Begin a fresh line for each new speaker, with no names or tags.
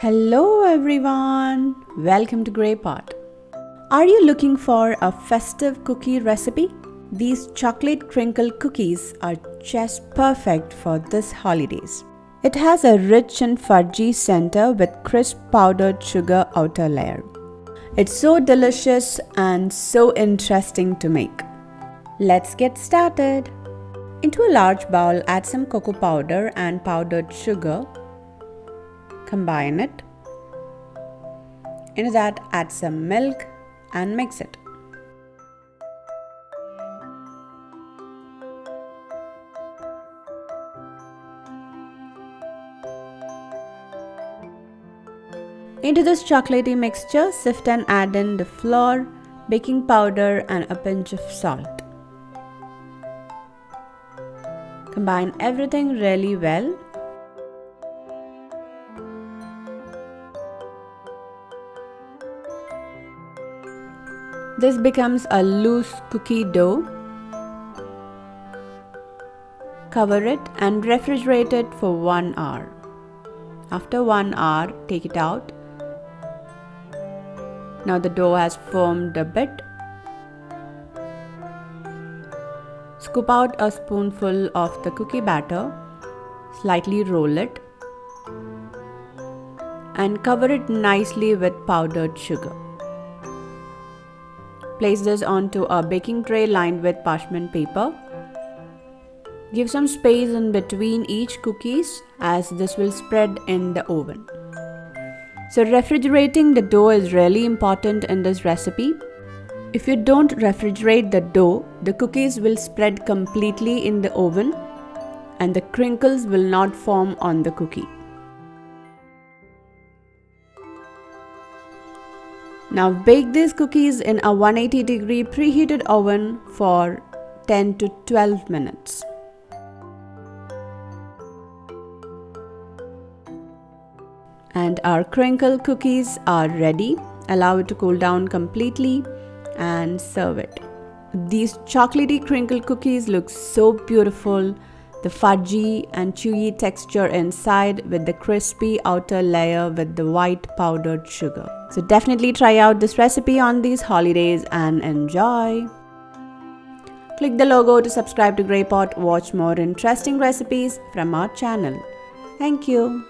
Hello everyone, welcome to Grey Pot. Are you looking for a festive cookie recipe? These chocolate crinkle cookies are just perfect for this holidays. It has a rich and fudgy center with crisp powdered sugar outer layer. It's so delicious and so interesting to make. Let's get started. Into a large bowl, add some cocoa powder and powdered sugar. Combine it. Into that, add some milk and mix it. Into this chocolatey mixture, sift and add in the flour, baking powder and a pinch of salt. Combine everything really well. This becomes a loose cookie dough. Cover it and refrigerate it for 1 hour. After 1 hour, take it out. Now the dough has formed a bit. Scoop out a spoonful of the cookie batter, slightly roll it, and cover it nicely with powdered sugar. Place this onto a baking tray lined with parchment paper. Give some space in between each cookies as this will spread in the oven. So refrigerating the dough is really important in this recipe. If you don't refrigerate the dough, the cookies will spread completely in the oven and the crinkles will not form on the cookie. Now bake these cookies in a 180-degree preheated oven for 10 to 12 minutes. And our crinkle cookies are ready. Allow it to cool down completely and serve it. These chocolatey crinkle cookies look so beautiful. The fudgy and chewy texture inside with the crispy outer layer with the white powdered sugar. So definitely try out this recipe on these holidays and enjoy. Click the logo to subscribe to Grey Pot. Watch more interesting recipes from our channel. Thank you.